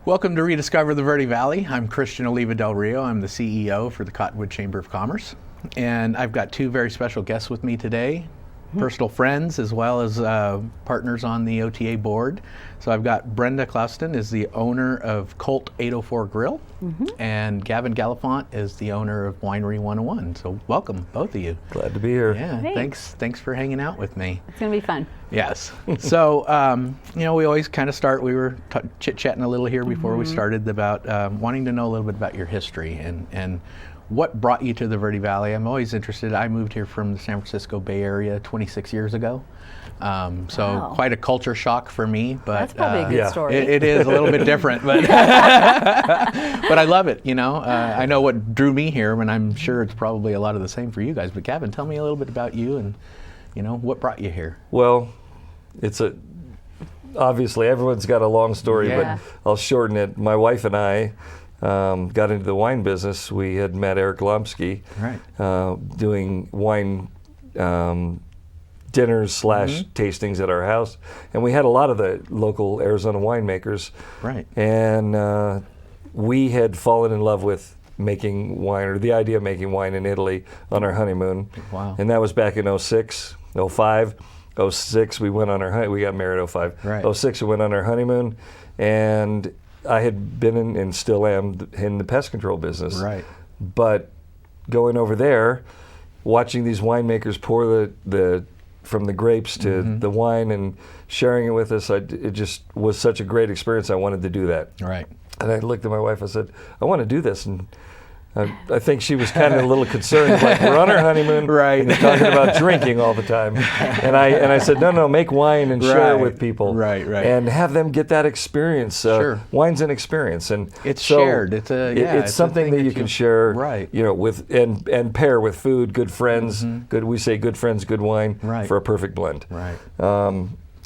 Welcome to Rediscover the Verde Valley. I'm Christian Oliva Del Rio. I'm the CEO for the Cottonwood Chamber of Commerce. And I've got two very special guests with me today, personal friends as well as partners on the OTA board. So I've got Brenda Clouston is the owner of Colt 804 Grill, and Gavin Gallifant is the owner of Winery 101. So welcome, both of you. Glad to be here. Yeah, thanks for hanging out with me. It's going to be fun. Yes. So, we always kind of start, we were chit-chatting a little here before we started about wanting to know a little bit about your history and what brought you to the Verde Valley. I'm always interested. I moved here from the San Francisco Bay Area 26 years ago. So quite a culture shock for me, but that's probably a good story. It is a little bit different, but but I love it. I know what drew me here, and I'm sure it's probably a lot of the same for you guys. But Gavin, tell me a little bit about you and what brought you here. Well, obviously everyone's got a long story, Yeah. but I'll shorten it. My wife and I got into the wine business. We had met Eric Lomsky, doing wine dinners / tastings at our house, and we had a lot of the local Arizona winemakers. Right. And we had fallen in love with making wine, or the idea of making wine in Italy on our honeymoon. Wow. And that was back in 06, 05, 06. We went on our we got married 05. Right. 06 we went on our honeymoon, and I had been in, and still am, in the pest control business. Right. But going over there, watching these winemakers pour the from the grapes to the wine and sharing it with us, it just was such a great experience. I wanted to do that. Right. And I looked at my wife, I said, I want to do this. And I think she was kind of a little concerned, like, we're on our honeymoon, Right. and you're talking about drinking all the time. And I said, no, make wine and share it with people. Right. And have them get that experience. Sure. Wine's an experience. And It's so shared. It's something that you can share, Right. With and pair with food, good friends, we say good friends, good wine, Right. for a perfect blend. Right.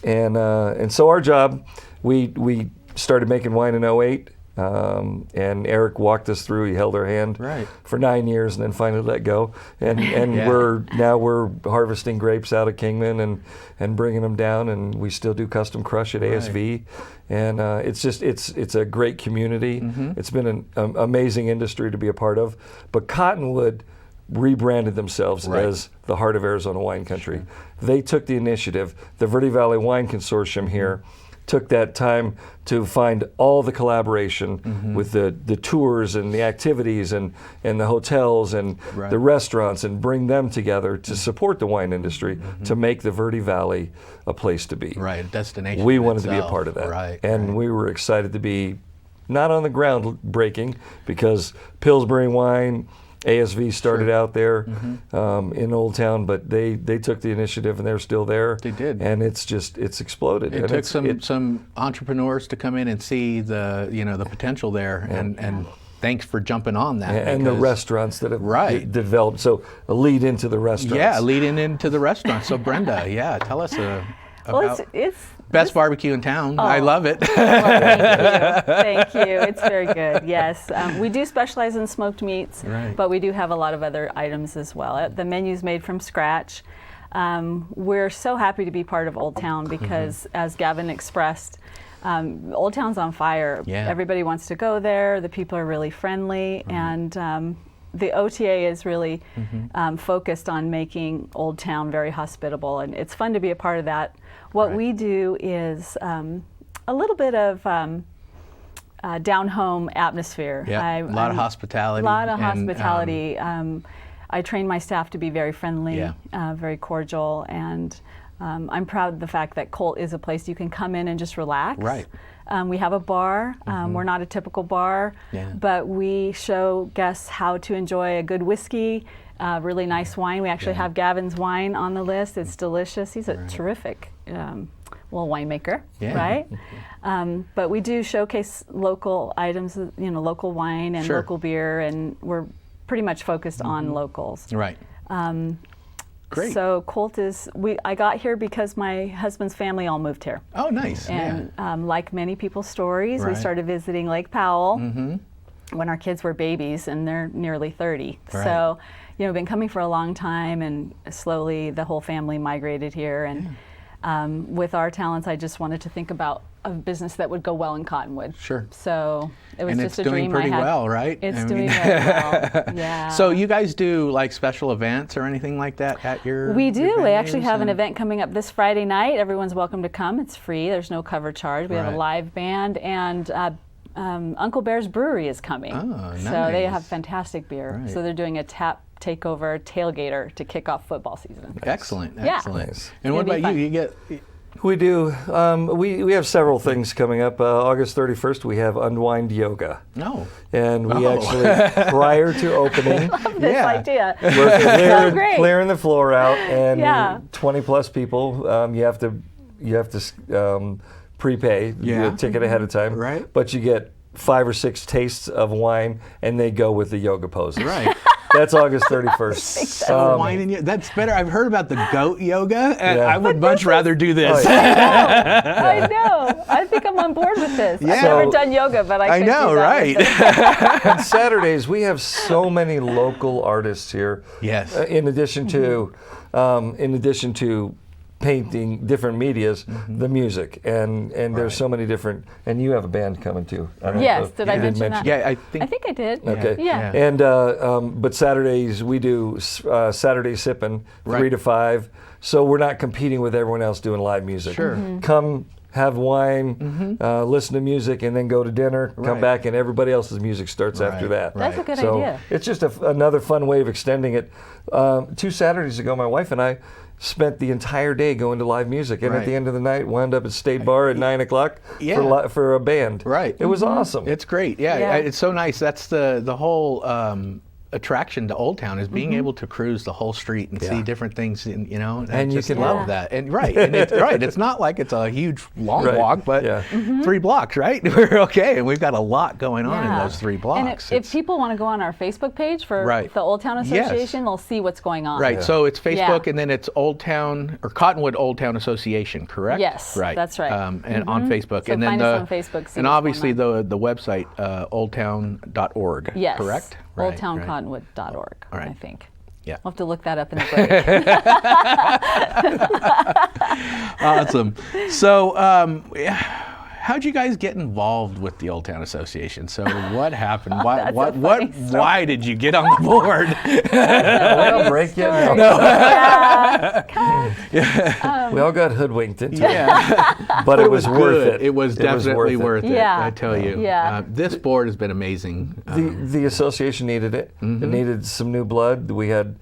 And so our job, we started making wine in 08. And Eric walked us through. He held our hand for 9 years, and then finally let go. And we're harvesting grapes out of Kingman and bringing them down. And we still do custom crush at ASV. And it's a great community. It's been an amazing industry to be a part of. But Cottonwood rebranded themselves as the heart of Arizona wine country. Sure. They took the initiative. The Verde Valley Wine Consortium here took that time to find all the collaboration with the tours and the activities and the hotels and the restaurants, and bring them together to support the wine industry, to make the Verde Valley a place to be. Right, a destination. We wanted to be a part of that. Right. We were excited to be not on the ground breaking, because Pillsbury wine, ASV started out there in Old Town, but they took the initiative, and they're still there. They did, and it's exploded. It took some entrepreneurs to come in and see the potential there, and thanks for jumping on that. And the restaurants that have developed. So a lead into the restaurants. Yeah, leading into the restaurants. So Brenda, tell us about it's best barbecue in town. I love it. Well, thank you. It's very good. Yes, we do specialize in smoked meats, but we do have a lot of other items as well. The menu's made from scratch. We're so happy to be part of Old Town because, as Gavin expressed, Old Town's on fire. Yeah. Everybody wants to go there. The people are really friendly, and the OTA is really focused on making Old Town very hospitable, and it's fun to be a part of that. What we do is a little bit of down-home atmosphere. Yeah, a lot of hospitality. A lot of hospitality. I train my staff to be very friendly, very cordial, and I'm proud of the fact that Colt is a place you can come in and just relax. Right. We have a bar. We're not a typical bar, but we show guests how to enjoy a good whiskey, really nice wine. We actually have Gavin's wine on the list. It's delicious. He's a terrific little winemaker, right? But we do showcase local items, local wine and local beer, and we're pretty much focused on locals. Right. Great. So Colt I got here because my husband's family all moved here. Oh, nice. And like many people's stories, we started visiting Lake Powell when our kids were babies, and they're nearly 30. Right. So, been coming for a long time, and slowly the whole family migrated here. And with our talents, I just wanted to think about a business that would go well in Cottonwood. Sure. So it was and just a it's doing dream pretty I had. well, right? It's doing very well. Yeah. So you guys do like special events or anything like that at your? We do. your We actually venues have an and- event coming up this Friday night. Everyone's welcome to come. It's free. There's no cover charge. We have Right. a live band, and Uncle Bear's Brewery is coming. Oh, So they nice. have fantastic beer. Right. So they're doing a tap takeover tailgater to kick off football season. Excellent, Yeah. excellent. Nice. And what It'll be about you? fun. You get We do. We have several things coming up. August 31st, we have Unwind Yoga. no. And we Oh. actually, prior to opening, This Yeah. idea. we're So great. clearing the floor out, and Yeah. 20 plus people. You have to prepay Yeah. the ticket ahead of time. Right. But you get 5 or 6 tastes of wine, and they go with the yoga poses. Right. That's August 31st. Wine and yoga. That's better. I've heard about the goat yoga, and Yeah. I would much rather do this. Oh, yeah. I know. I think I'm on board with this. Yeah. I've never So- done yoga, but I I could know, do that. right? On Saturdays, we have so many local artists here. Yes. In addition to painting different medias, the music, and there's so many different. And you have a band coming too. I don't know Yes, if did you I didn't mention that? Yeah, I think I did. Okay. Yeah. And but Saturdays we do Saturday sipping 3 Right. to 5. So we're not competing with everyone else doing live music. Sure. Come have wine, listen to music, and then go to dinner. Come Right. back, and everybody else's music starts after Right, that. That's a good So idea. it's just another fun way of extending it. 2 Saturdays ago, my wife and I spent the entire day going to live music, and Right. at the end of the night, wound up at State Bar at 9 o'clock Yeah. for a band. Right. It was awesome. It's great. Yeah, Yeah. it's so nice. That's the whole attraction to Old Town is being able to cruise the whole street and see Yeah. different things. And I And you just can love walk. that. And right, and it's right. It's not like it's a huge long Right. walk, but Yeah. 3 blocks, right? We're okay, and we've got a lot going on in Yeah. those 3 blocks. And if people want to go on our Facebook page for Right. the Old Town Yes. Association, they'll see what's going on. Right, so it's Facebook, Yeah. and then it's Old Town or Cottonwood Old Town Association, correct? Yes, right. that's right. And on Facebook, So and then find us on Facebook, see and what's obviously going the website oldtown.org. Yes. correct? Right, right. OldTownCottonwood.org, All right. I think. Yeah. I'll have to look that up in the break. Awesome. So, how'd you guys get involved with the Old Town Association? So, what happened? Why? That's a funny story. Why did you get on the board? Well, break it. Story. No. Yeah. We all got hoodwinked into Yeah. it, but it was worth good. it. It was definitely worth it. Yeah. I tell you. Yeah. This board has been amazing. The association needed it. It needed some new blood. We had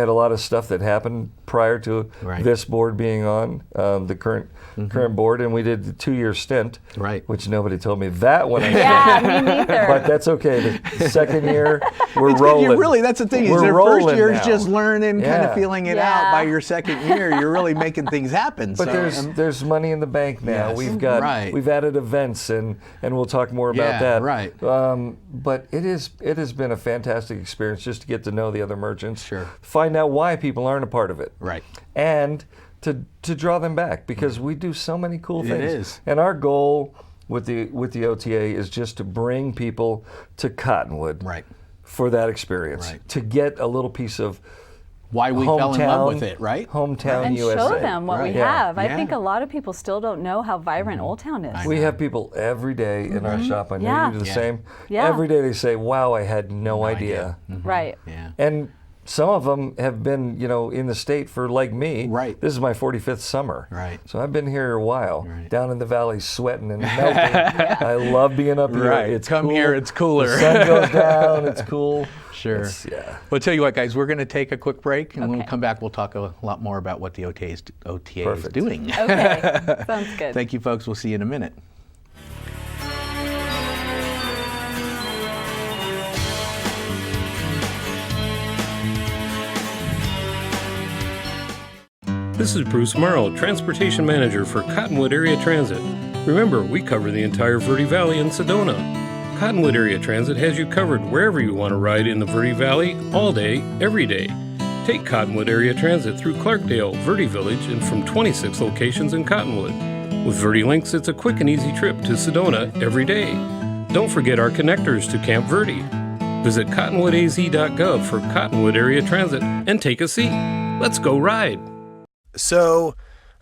a lot of stuff that happened prior to Right. this board being on the current board, and we did a 2-year stint. Right. Which nobody told me that when I Yeah, started. me neither. But that's okay. The second year, we're It's good. rolling. You really, that's the thing. Is We're their first rolling year is now. just learning, kind Yeah. of feeling it Yeah. out. By your second year, you're really making things happen. But so, there's money in the bank now. Yes. Right. We've added events, and we'll talk more about Yeah, that. right. But it has been a fantastic experience just to get to know the other merchants. Sure. Find out why people aren't a part of it. Right. And to draw them back, because we do so many cool It things. is. And our goal with the OTA is just to bring people to Cottonwood. Right. For that experience. Right. To get a little piece of Why we fell in love with it, right? Hometown And USA. show them what Right. we Yeah. have. I Yeah. think a lot of people still don't know how vibrant Old Town is. We have people every day in our shop. I know Yeah. you do the Yeah. same. Yeah. Every day they say, "Wow, I had no idea." Right. Yeah. And some of them have been, in the state for like me. Right. This is my 45th summer. Right. So I've been here a while, Right. down in the valley, sweating and melting. I love being up here. Right. It's Come cool. here, it's cooler. The sun goes down. It's cool. Sure. Yeah. Well, tell you what, guys, we're going to take a quick break, and when we Okay. come back, we'll talk a lot more about what the OTA is Perfect. doing. Okay. Sounds good. Thank you, folks. We'll see you in a minute. This is Bruce Morrow, Transportation Manager for Cottonwood Area Transit. Remember, we cover the entire Verde Valley and Sedona. Cottonwood Area Transit has you covered wherever you want to ride in the Verde Valley, all day, every day. Take Cottonwood Area Transit through Clarkdale, Verde Village, and from 26 locations in Cottonwood. With Verde Links, it's a quick and easy trip to Sedona every day. Don't forget our connectors to Camp Verde. Visit cottonwoodaz.gov for Cottonwood Area Transit and take a seat. Let's go ride. So,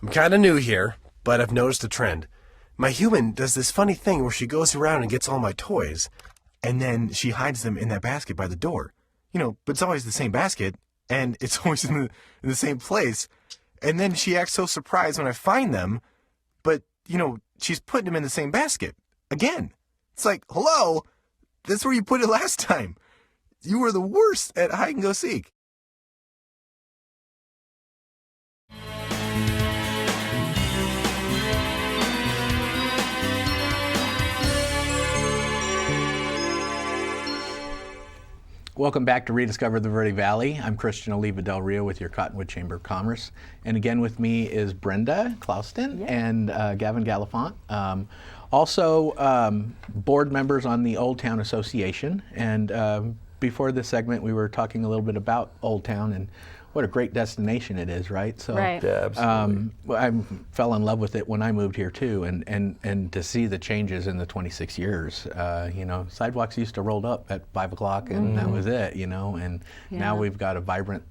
I'm kind of new here, but I've noticed a trend. My human does this funny thing where she goes around and gets all my toys, and then she hides them in that basket by the door. But it's always the same basket, and it's always in the same place. And then she acts so surprised when I find them, but, she's putting them in the same basket. Again. It's like, hello, that's where you put it last time. You were the worst at hide and go seek. Welcome back to Rediscover the Verde Valley. I'm Christian Oliva Del Rio with your Cottonwood Chamber of Commerce. And again with me is Brenda Clouston and Gavin Gallifant. Also board members on the Old Town Association. And before this segment, we were talking a little bit about Old Town and what a great destination it is, right? So, right. Yeah, absolutely. I fell in love with it when I moved here too, and to see the changes in the 26 years. Sidewalks used to roll up at 5 o'clock, and that was it. And now we've got a vibrant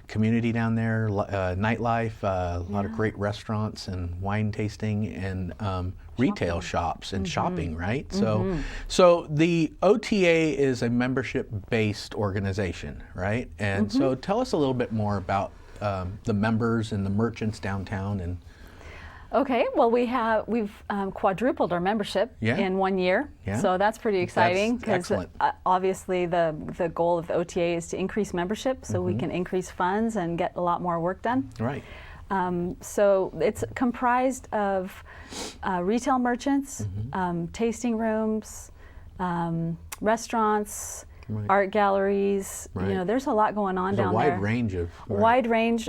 community down there, nightlife, a lot of great restaurants and wine tasting and retail shops and shopping, right? So the OTA is a membership-based organization, right? And so tell us a little bit more about the members and the merchants downtown. And Okay, well we've quadrupled our membership in 1 year, so that's pretty exciting because obviously the goal of the OTA is to increase membership so we can increase funds and get a lot more work done. Right. So it's comprised of retail merchants, tasting rooms, restaurants, art galleries. There's a lot going on down there. There's a wide range of wide range.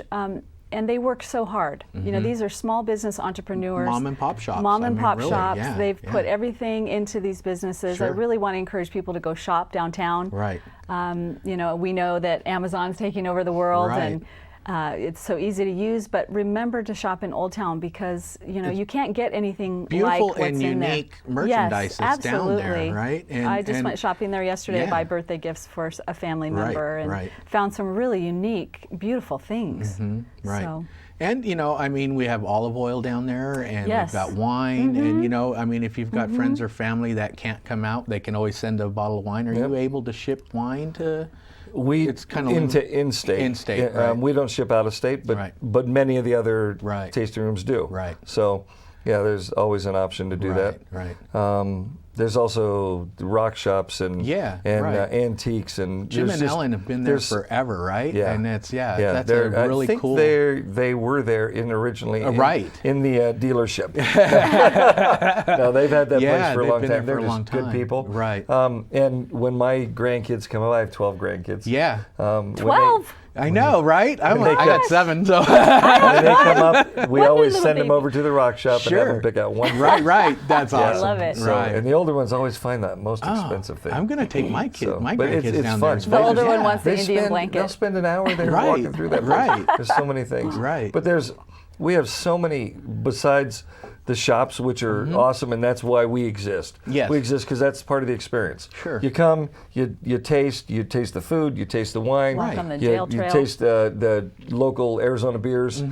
And they work so hard. These are small business entrepreneurs. Mom and pop shops. Mom and pop really, shops. yeah, They've put everything into these businesses. I really want to encourage people to go shop downtown. Right. We know that Amazon's taking over the world and it's so easy to use, but remember to shop in Old Town because you can't get anything like what's and in there. unique merchandise that's down there, Absolutely. right? I just went shopping there yesterday to buy birthday gifts for a family member and found some really unique, beautiful things. Right. So. And we have olive oil down there, and we've got wine, and if you've got friends or family that can't come out, they can always send a bottle of wine. Are you able to ship wine to? It's kind of in-state. In-state, right. We don't ship out of state, but many of the other tasting rooms do. Right. So, there's always an option to do that. Right. There's also rock shops and antiques and Jim and Ellen have been there forever, right? Yeah. And it's that's a really cool. They were there originally in the dealership. No, they've had that place for a long time. They're just good people, right? And when my grandkids come up, I have 12 grandkids. Yeah, 12. I know, right? I got 7, so when they come up, we always send them over to the rock shop and have them pick out one. Right. That's awesome. I love it. So, and the older ones always find that most expensive thing. I'm going to take my grandkids it's down fun. there. The older one wants the Indian blanket. They'll spend an hour there walking through that. Right. There's so many things. Right. But we have so many besides the shops, which are awesome, and that's why we exist. Yes. We exist because that's part of the experience. Sure. You come, you taste the food, you taste the wine, Walk on the jail trail. You taste the local Arizona beers,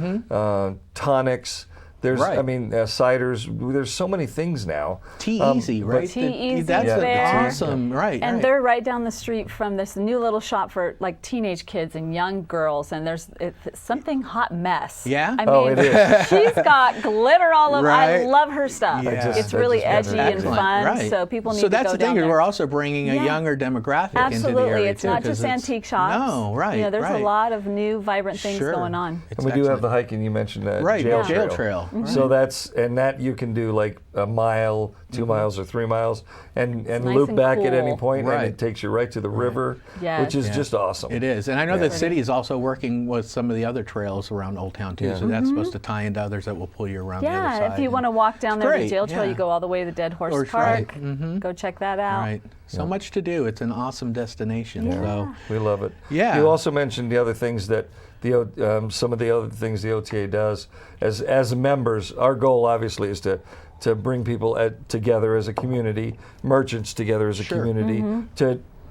tonics. There's, ciders. There's so many things now. Tea Easy, right? Tea Easy, that's there. awesome, right? And they're right down the street from this new little shop for like teenage kids and young girls. And there's something hot mess. Yeah. It is. She's got glitter all over. Right. I love her stuff. Yeah. It's really edgy and fun. Right. So people need so to go that's the down thing. there. We're also bringing a younger demographic into the Absolutely. area It's too, not just antique shops. No, right. There's a lot of new, vibrant things going on. And we do have the hiking. You mentioned jail trail. So that you can do like a mile, 2 miles, or 3 miles, and loop back at any point, and it takes you right to the river, which is just awesome. It is, and I know the city is also working with some of the other trails around Old Town too, so that's supposed to tie into others that will pull you around the other side. Yeah, if you want to walk down there to the jail trail, yeah. you go all the way to Dead Horse Park. Go check that out. Right. So much to do. It's an awesome destination. Yeah. So we love it. Yeah. You also mentioned the other things that some of the other things the OTA does as members. Our goal obviously is to bring people together as a community, merchants together as a community,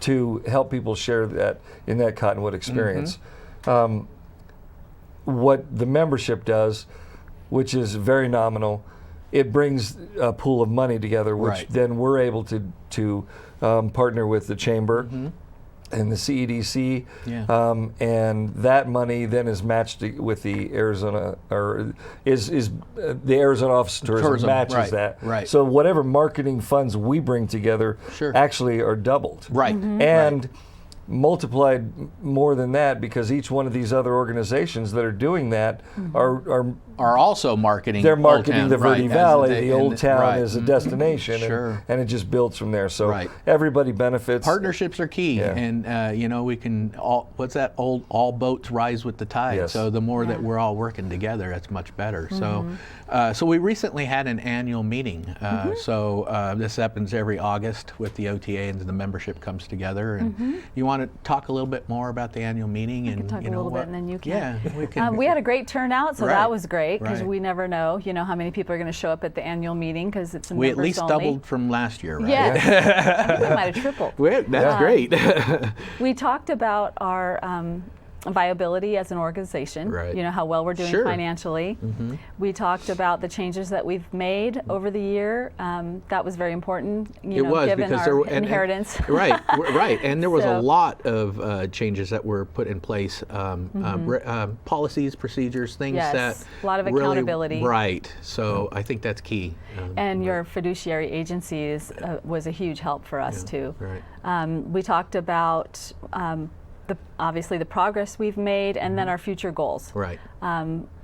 to help people share that in that Cottonwood experience. what the membership does, which is very nominal, it brings a pool of money together, which then we're able to partner with the chamber and the CEDC, and that money then is matched with the Arizona, or is the Arizona Office of Tourism matches that. Right. So whatever marketing funds we bring together actually are doubled. Right. And multiplied more than that, because each one of these other organizations that are doing that are also marketing. They're marketing Old Town, the Verde Valley, the Old Town as a Mm-hmm. destination, and it just builds from there. So everybody benefits. Partnerships are key, and we can all boats rise with the tide. Yes. So the more that we're all working together, that's much better. So we recently had an annual meeting. So this happens every August with the OTA, and the membership comes together. And you want to talk a little bit more about the annual meeting? I can talk a little bit, and then you can. Yeah, we can. We had a great turnout, so that was great, because Right. we never know, how many people are going to show up at the annual meeting, because it's We members at least only. doubled from last year, right? Yes. I think we might have tripled. That's great. We talked about our viability as an organization, how well we're doing financially. We talked about the changes that we've made over the year. That was very important, given our inheritance. Right. And there was a So- lot of changes that were put in place, policies, procedures, things that a lot of really- accountability. Right. So I think that's key. And your fiduciary agencies was a huge help for us too. Right. We talked about obviously the progress we've made, and then our future goals. Right.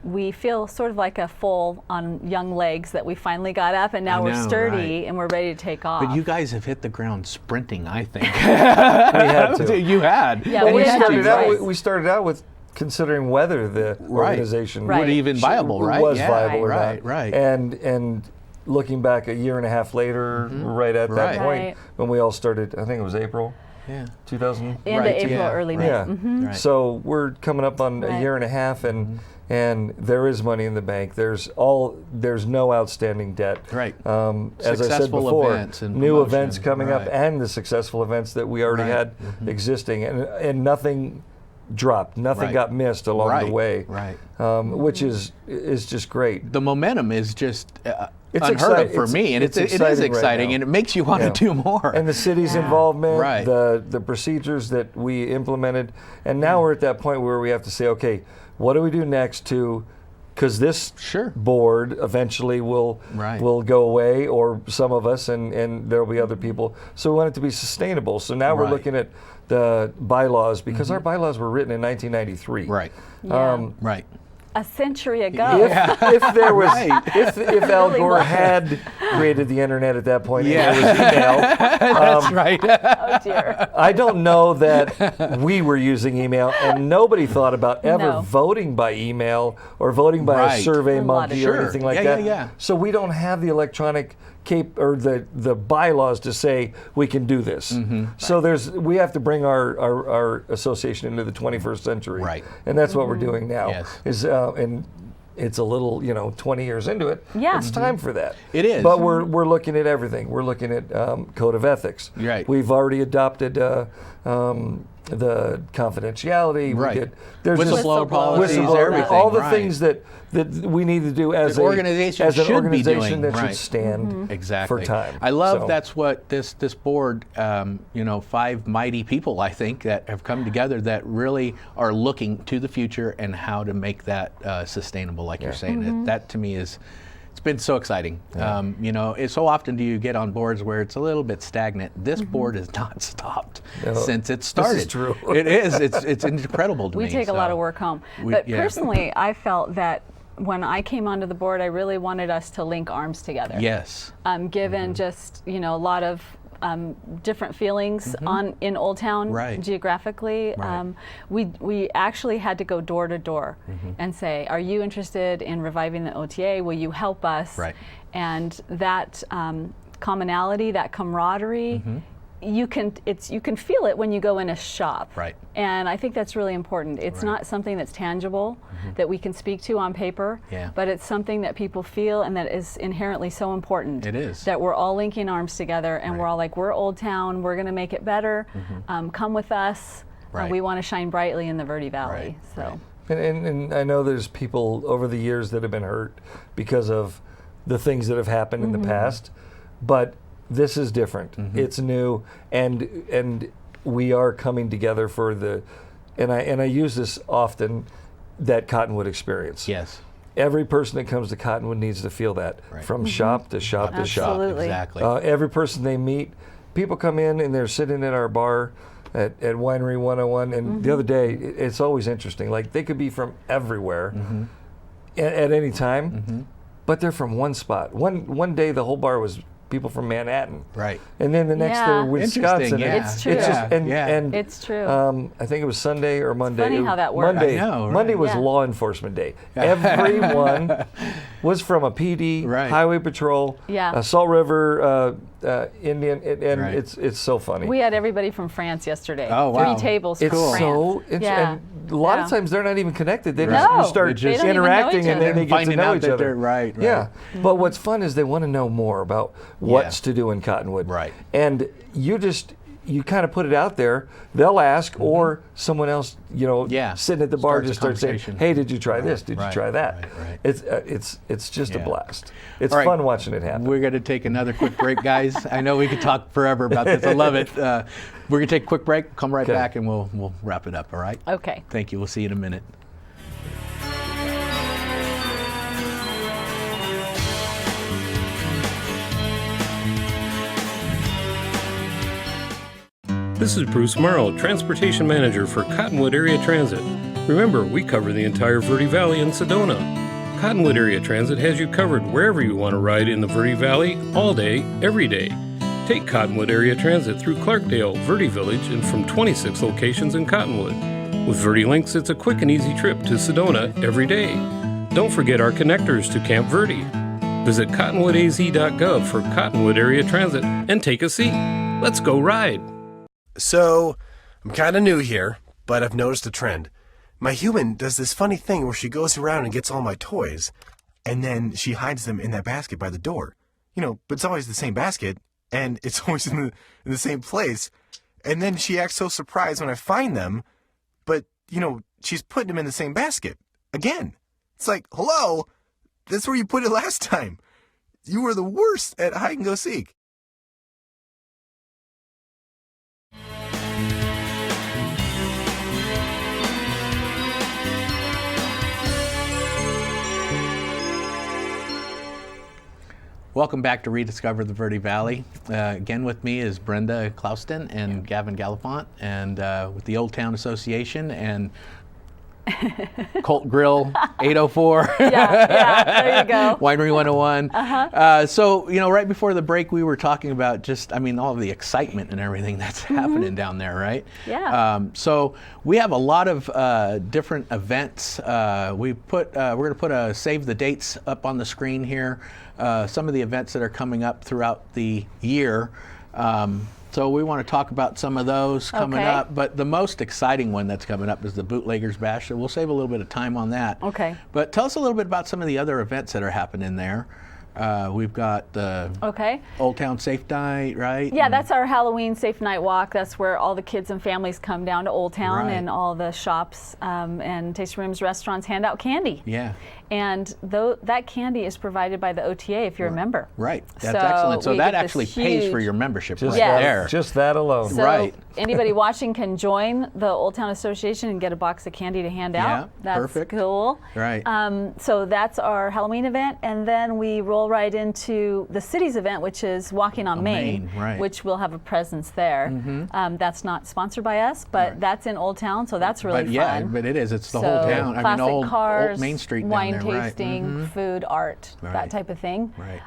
We feel sort of like a foal on young legs that we finally got up, and now we're sturdy and we're ready to take off. But you guys have hit the ground sprinting, I think. We had to. You had. Yeah, And we didn't have choice. we started out with considering whether the organization would even viable, right? was viable or not. Right. And looking back a year and a half later, right at that point when we all started, I think it was April. Yeah. 2000. End of April, early May. Yeah. Right. So we're coming up on a year and a half, and there is money in the bank. There's no outstanding debt. Right. As I said Successful before, events and new promotion. events coming up, and the successful events that we already had existing, and nothing dropped. Nothing got missed along the way. Right. Which is just great. The momentum is just It's unheard of for me, and it is exciting exciting, right and it makes you want to do more. And the city's involvement, Right. the procedures that we implemented, and now we're at that point where we have to say, okay, what do we do next because this board eventually will go away, or some of us, and there'll be other people. So we want it to be sustainable. So now we're looking at the bylaws, because our bylaws were written in 1993. Right. Right. A century ago. If there was, if Al Gore had created the internet at that point, and there was email. That's right. Oh dear. I don't know that we were using email, and nobody thought about ever voting by email or voting by a survey monkey or anything like that. Yeah. So we don't have the electronic or the bylaws to say we can do this. So we have to bring our association into the 21st century. Right. And that's what we're doing now. Yes. And it's a little, 20 years into it. Yeah. It's time for that. It is. But we're looking at everything. We're looking at code of ethics. Right. We've already adopted the confidentiality. Right. There's whistleblower policies, everything. all the things that we need to do as an organization that should stand exactly for time. I love that's what this board, 5 mighty people, I think, that have come together that really are looking to the future and how to make that sustainable, like you're saying. That to me is. It's been so exciting. It's so often do you get on boards where it's a little bit stagnant. This board has not stopped since it started. This is true. It is. It's incredible to me. We take a lot of work home. But personally, I felt that when I came onto the board, I really wanted us to link arms together. Yes. Given just, a lot of different feelings in Old Town geographically. We actually had to go door to door and say, are you interested in reviving the OTA? Will you help us? Right. And that commonality, that camaraderie, you can feel it when you go in a shop. Right. And I think that's really important. It's not something that's tangible that we can speak to on paper, but it's something that people feel and that is inherently so important. It is. That we're all linking arms together and we're all like, we're Old Town, we're going to make it better. Come with us. We want to shine brightly in the Verde Valley. So. And I know there's people over the years that have been hurt because of the things that have happened in the past, but this is different. It's new, and we are coming together for the, and I use this often, that Cottonwood experience. Yes. Every person that comes to Cottonwood needs to feel that, from shop to shop to shop. Absolutely. Exactly. Every person they meet, people come in and they're sitting at our bar at Winery 101, and the other day, it's always interesting. Like, they could be from everywhere at any time, but they're from one spot. One day, the whole bar was people from Manhattan. Right. And then the next they're Wisconsin. Yeah. It's true. It's just, Yeah. and It's true. I think it was Sunday or Monday. funny how that works. Monday, I know, right. Monday was Yeah. law enforcement day. Everyone was from a PD, Right. Highway Patrol, Yeah. Salt River, Indian, and Right. it's so funny. We had everybody from France yesterday. Oh, wow. 3 tables It's from France. so Yeah. and a lot of times they're not even connected. They No, just you start they don't even know interacting each and then other. they get to Finding know out each that other. they're right. Yeah, but what's fun is they want to know more about what's to do in Cottonwood. Right. And you kind of put it out there. They'll ask, or someone else, sitting at the bar Starts a just starts saying, conversation. "Hey, did you try this? Did you Right. try that?" Right. It's just a Yeah. blast. It's All right. fun watching it happen. We're going to take another quick break, guys. I know we could talk forever about this. I love it. We're going to take a quick break, come right Okay. back, and we'll wrap it up, all right? Okay. Thank you. We'll see you in a minute. This is Bruce Morrow, Transportation Manager for Cottonwood Area Transit. Remember, we cover the entire Verde Valley and Sedona. Cottonwood Area Transit has you covered wherever you want to ride in the Verde Valley, all day, every day. Take Cottonwood Area Transit through Clarkdale, Verde Village, and from 26 locations in Cottonwood. With Verde Links, it's a quick and easy trip to Sedona every day. Don't forget our connectors to Camp Verde. Visit cottonwoodaz.gov for Cottonwood Area Transit and take a seat. Let's go ride. So, I'm kind of new here, but I've noticed a trend. My human does this funny thing where she goes around and gets all my toys, and then she hides them in that basket by the door. But it's always the same basket, and it's always in the same place. And then she acts so surprised when I find them, but, she's putting them in the same basket. Again. It's like, hello, that's where you put it last time. You were the worst at hide and go seek. Welcome back to Rediscover the Verde Valley. Again with me is Brenda Clouston and Gavin Gallifant, and with the Old Town Association and Colt Grill 804. Yeah, there you go. Winery 101. So, right before the break, we were talking about all of the excitement and everything that's happening down there, right? Yeah. So we have a lot of different events. We're going to put a save the dates up on the screen here. Some of the events that are coming up throughout the year. So we want to talk about some of those coming up, but the most exciting one that's coming up is the Bootleggers Bash, so we'll save a little bit of time on that. Okay. But tell us a little bit about some of the other events that are happening there. We've got the Old Town Safe Night, right? Yeah, that's our Halloween Safe Night Walk. That's where all the kids and families come down to Old Town, Right. and all the shops and tasting rooms, restaurants hand out candy. Yeah. And that candy is provided by the OTA if you're a member. Right. That's So excellent. So we that get this actually pays for huge- your membership Just right Yes. there. Just that alone. So Right. anybody watching can join the Old Town Association and get a box of candy to hand out. Yeah, That's perfect. cool. Right. So that's our Halloween event, and then we roll right into the city's event, which is Walking on Main, right. which will have a presence there. That's not sponsored by us, but that's in Old Town, so that's really But yeah, fun. but it is. It's the So whole town. classic old cars, Main Street down wine there, right. tasting, food, art, Right. that type of thing. Right.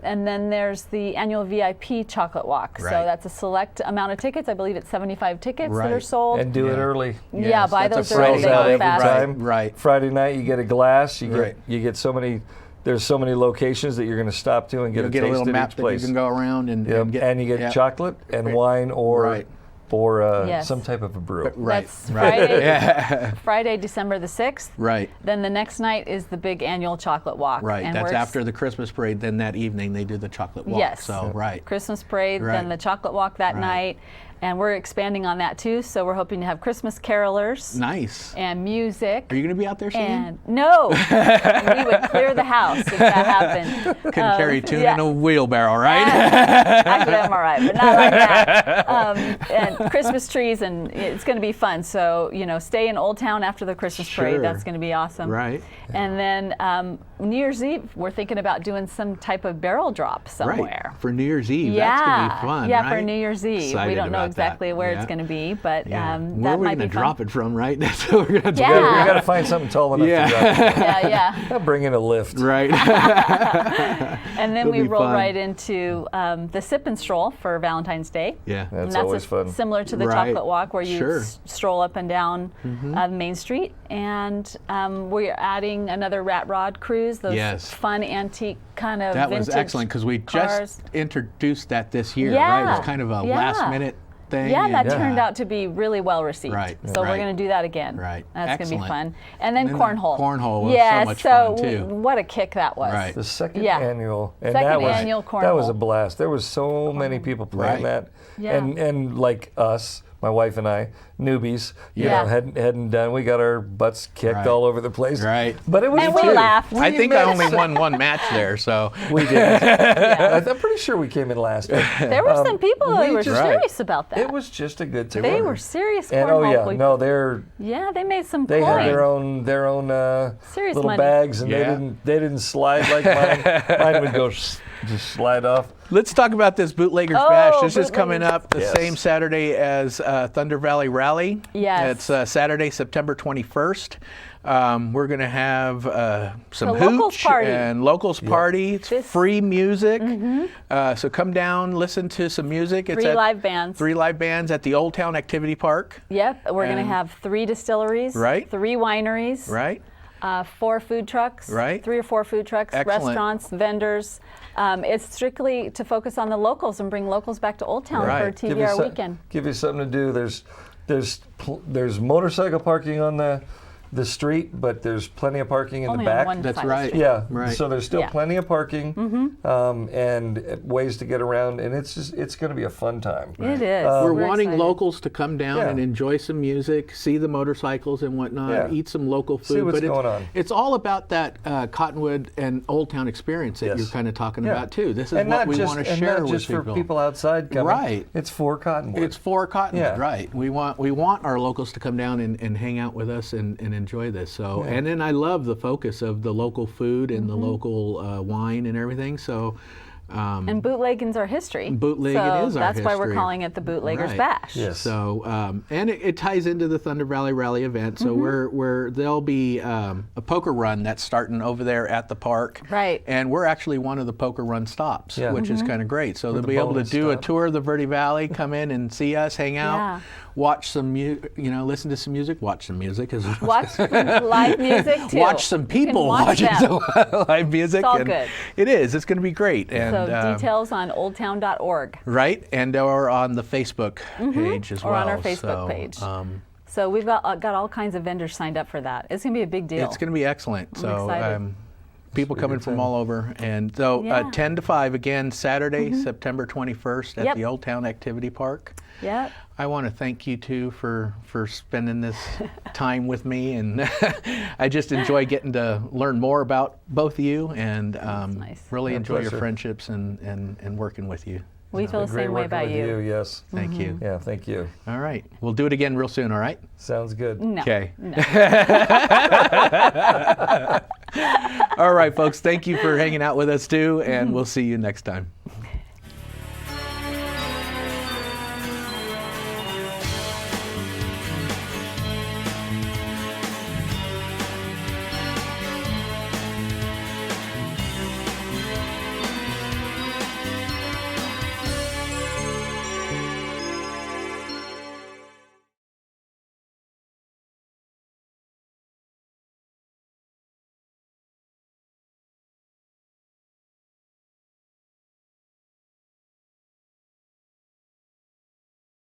And then there's the annual VIP chocolate walk. So Right. that's a select amount of tickets. I believe it's 75 tickets that are Right. sold. And do it early. yeah, Yes, buy that's those a early. Sells They out go every fast. time. Right. Friday night you get a glass. You Right. get so many. There's so many locations that you're going to stop to and get You'll a get a taste little at map each that place. you can go around and, Yep. and get. And you get yep. chocolate and wine or Right. Yes. some type of a brew. Right. That's right. Friday, Yeah. Friday, December the 6th. Right. Then the next night is the big annual chocolate walk. Right. And That's we're after the Christmas parade. Then that evening they do the chocolate walk. Yes. So right. Christmas parade, Right. then the chocolate walk that Right. night. And we're expanding on that too. So we're hoping to have Christmas carolers. Nice. And music. Are you going to be out there soon? And no, we would clear the house if that happened. Couldn't carry tune in a wheelbarrow, right? Actually, I'm all right, but not like that. And Christmas trees, and it's going to be fun. So, stay in Old Town after the Christmas parade. That's going to be awesome. Right. And then New Year's Eve, we're thinking about doing some type of barrel drop somewhere. Right. For New Year's Eve. Yeah. That's going to be fun, Yeah, right? for New Year's Eve. Excited we don't know about exactly that. where it's going to be, but Where that are we might going be to fun. drop it from, right? That's what we're going to have to Yeah. We got to find something tall enough to drop it. Yeah. I'll bring in a lift. Right. And then It'll we be roll fun. right into the sip and stroll for Valentine's Day. Yeah. That's and always fun. Similar to the Right. chocolate walk where you Sure. stroll up and down Main Street. And we're adding another rat rod cruise, those Yes. fun antique kind of That vintage was excellent because we cars. just introduced that this year, Yeah. right? It was kind of a last minute thing. Yeah, that and, turned out to be really well received. Right. So Right. we're going to do that again. Right. That's going to be Excellent. fun. And then And then cornhole. cornhole was yeah, so much fun, too. What a kick that was. Right. The second Yeah. annual. And Second that was, annual that was a cornhole. blast. There was so many people playing Right. that. Yeah. And like us, my wife and I, newbies, Yeah. hadn't done. We got our butts kicked Right. all over the place. Right. But it was And fun. we laughed. I think I only won one match there, so. We did. I'm pretty sure we came in last. There were some people we who were just- serious about that. It was just a good time. They were serious And cornhole oh yeah, people. no, Yeah, they made some they coin. had their own Serious little money. bags, and Yeah. they didn't slide like mine. Mine would go just slide off. Let's talk about this Bootleggers Oh, Bash. This is coming Bootleggers. up the Yes. same Saturday as Thunder Valley Rally. Yes. It's Saturday, September 21st. We're going to have some The locals hooch party. and locals party. It's This- free music. So come down, listen to some music. It's Three at live bands. 3 live bands at the Old Town Activity Park. Yep, we're going to And- have 3 distilleries, Right. 3 wineries, Right? 4 food trucks, Right. 3 or 4 food trucks, Excellent. restaurants, vendors. It's strictly to focus on the locals and bring locals back to Old Town Right. for TVR weekend. Give you something to do. There's motorcycle parking on the street, but there's plenty of parking in Only the on back. one That's side of the right. street. Yeah, Right. so there's still Yeah. plenty of parking and ways to get around, and it's going to be a fun time. It is. We're wanting excited. locals to come down Yeah. and enjoy some music, see the motorcycles and whatnot, Yeah. eat some local food. See what's but going on. It's all about that Cottonwood and Old Town experience that Yes. you're kind of talking Yeah. about too. This is And what not we just, want to and share not with just for people. people outside coming. Right. It's for Cottonwood. It's for Cottonwood, Yeah. right? We want our locals to come down and hang out with us and enjoy this. So, and then I love the focus of the local food and the local wine and everything. So. And bootlegging's our history. Bootleg, so it is our that's why we're history. calling it the Bootleggers Right. Bash. Yes. So, and it ties into the Thunder Valley Rally event. So there'll be a poker run that's starting over there at the park. Right. And we're actually one of the poker run stops, Yeah. which is kind of great. So they'll the be able to bonus do a stop. tour of the Verde Valley, come in and see us, hang out, Yeah. watch some listen to some music, watch some music as well. Watch live music too. Watch some You can people watch watching them. some live music. It's all and good. It is. It's going to be great. And So details on oldtown.org. right, and or on the Facebook page as Or well. on our Facebook So, page. So we've got all kinds of vendors signed up for that. It's going to be a big deal. It's going to be excellent. So excited. people coming from all over. And so Yeah. 10 to 5, again, Saturday, September 21st at Yep. the Old Town Activity Park. Yep. I want to thank you two for spending this time with me. And I just enjoy getting to learn more about both of you and nice. really My enjoy your pleasure. frientships and working with you. We feel the Great same way working about with you. Yes. Thank you. Yeah, thank you. All right. We'll do it again real soon, all right? Sounds good. No. Okay. No. All right, folks. Thank you for hanging out with us too, and we'll see you next time.